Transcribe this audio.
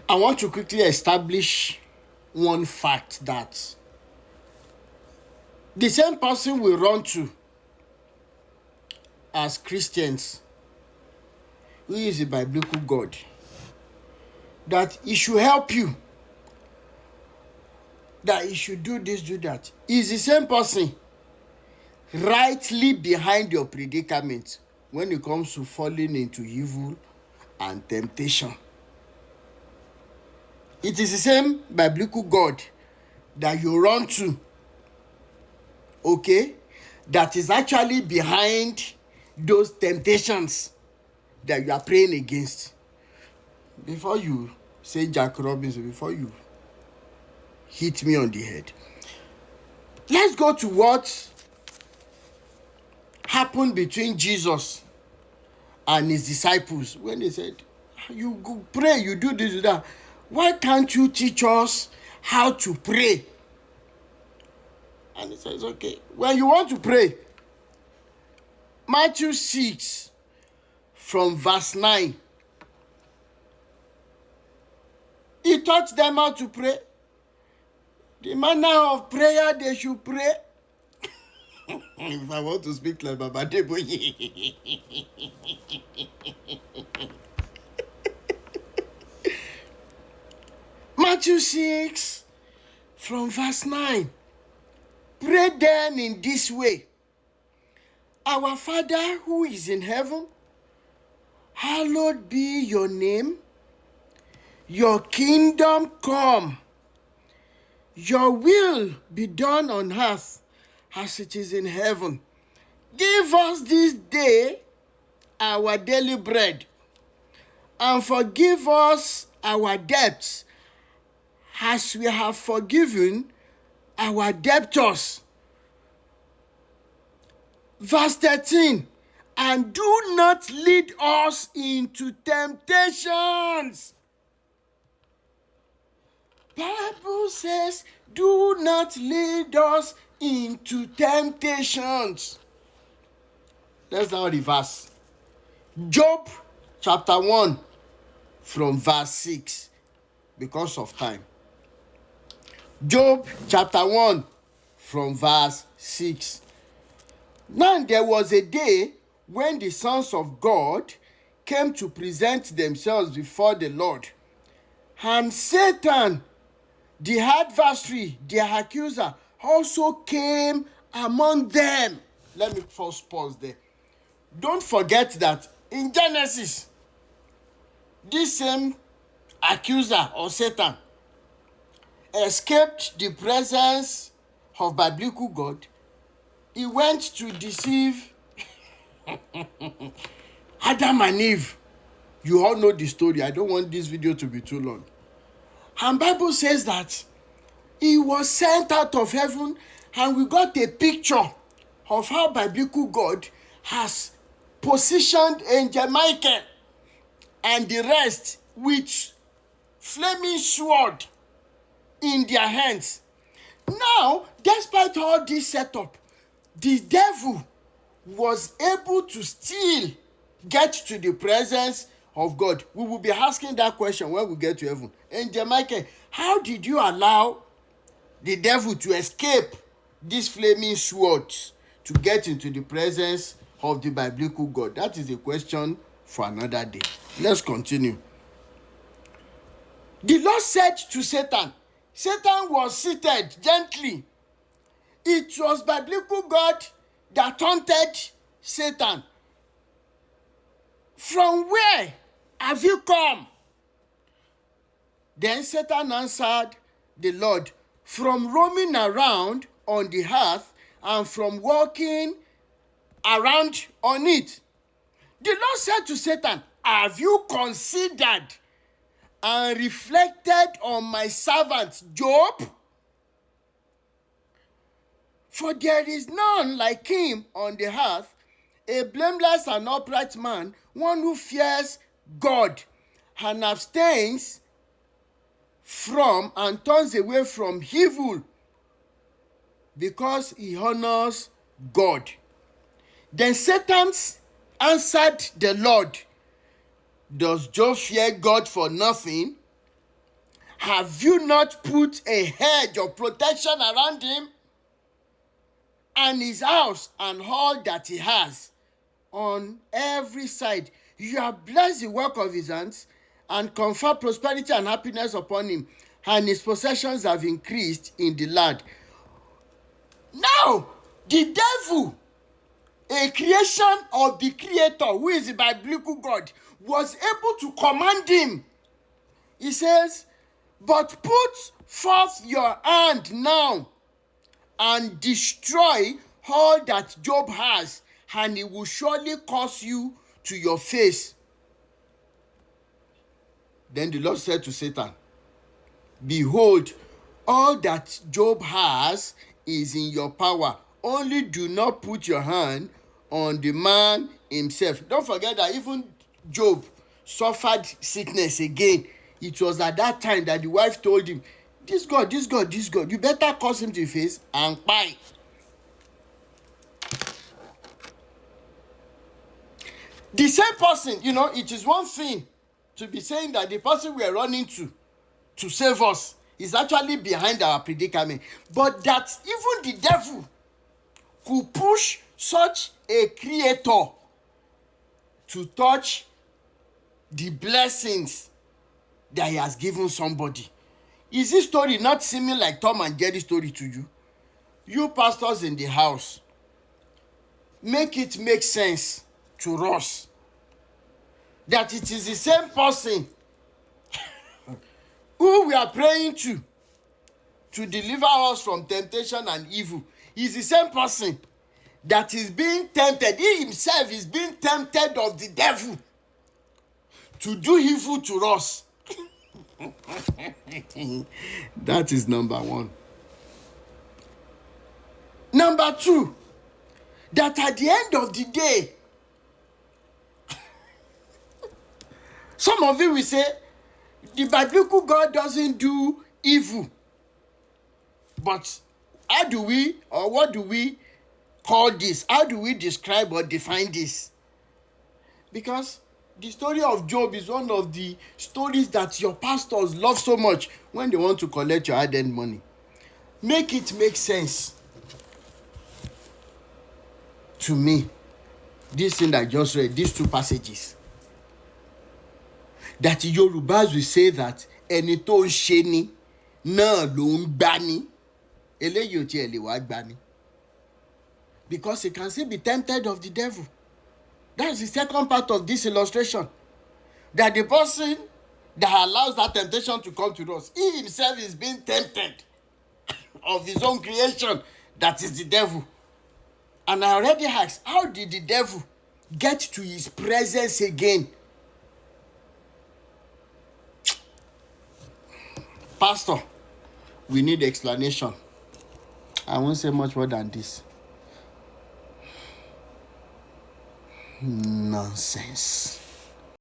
I want to quickly establish one fact that the same person we run to as Christians, who is a biblical God, that he should help you, that he should do this, do that, is the same person rightly behind your predicament when it comes to falling into evil and temptation. It is the same biblical God that you run to, okay, that is actually behind those temptations that you are praying against. Before you say Jack Robinson, before you hit me on the head, let's go to what happened between Jesus and his disciples when they said, you go pray, you do this, do that. Why can't you teach us how to pray? And he says, okay, when you want to pray, Matthew 6 from verse 9, he taught them how to pray. The manner of prayer they should pray. If I want to speak like Baba Deboye. Matthew 6 from verse 9. Pray then in this way. Our Father who is in heaven, hallowed be your name. Your kingdom come. Your will be done on earth as it is in heaven. Give us this day our daily bread, and forgive us our debts as we have forgiven our debtors. Verse 13, and do not lead us into temptations. Bible says, do not lead us into temptations. Let's now reverse. Job chapter 1 from verse 6, because of time. Job chapter 1 from verse 6. Now there was a day when the sons of God came to present themselves before the Lord, and Satan, the adversary, the accuser, also came among them. Let me first pause there. Don't forget that in Genesis, this same accuser or Satan escaped the presence of biblical God. He went to deceive Adam and Eve. You all know the story. I don't want this video to be too long. And Bible says that he was sent out of heaven, and we got a picture of how biblical God has positioned Angel Michael and the rest with flaming sword in their hands. Now, despite all this setup, the devil was able to still get to the presence of God. We will be asking that question when we get to heaven. Angel Michael, how did you allow the devil to escape these flaming swords to get into the presence of the biblical God? That is a question for another day. Let's continue. The Lord said to Satan, Satan was seated gently. It was biblical God that taunted Satan. From where have you come? Then Satan answered the Lord, from roaming around on the earth and from walking around on it. The Lord said to Satan, have you considered and reflected on my servant Job? For there is none like him on the earth, a blameless and upright man, one who fears God and abstains from and turns away from evil, because he honors God. Then Satan answered the Lord, does Job fear God for nothing? Have you not put a hedge of protection around him and his house and all that he has on every side? You have blessed the work of his hands and conferred prosperity and happiness upon him, and his possessions have increased in the land. Now, the devil, a creation of the creator, who is the biblical God, was able to command him. He says, but put forth your hand now and destroy all that Job has, and he will surely curse you to your face. Then the Lord said to Satan, behold, all that Job has is in your power. Only do not put your hand on the man himself. Don't forget that even Job suffered sickness again. It was at that time that the wife told him, this God, you better curse him to your face and buy. The same person, it is one thing to be saying that the person we are running to save us is actually behind our predicament. But that even the devil could push such a creator to touch the blessings that he has given somebody. Is this story not seeming like Tom and Jerry story to you? You pastors in the house, make it make sense to us that it is the same person who we are praying to deliver us from temptation and evil. Is the same person that is being tempted. He himself is being tempted of the devil to do evil to us. That is number one. Number two, that at the end of the day, some of you will say, the biblical God doesn't do evil. But how do we, or what do we call this? How do we describe or define this? Because the story of Job is one of the stories that your pastors love so much when they want to collect your hard-earned money. Make it make sense to me. This thing I just read, these two passages. That Yorubas will say that ẹni tó ń ṣe ni náà ló ń gbá ni. Eléyìí ò tiẹ̀ lè wá gbá ni. Because he can still be tempted of the devil. That's the second part of this illustration. That the person that allows that temptation to come to us, he himself is being tempted of his own creation, that is the devil. And I already asked, how did the devil get to his presence again? Pastor, we need explanation. I won't say much more than this. Nonsense.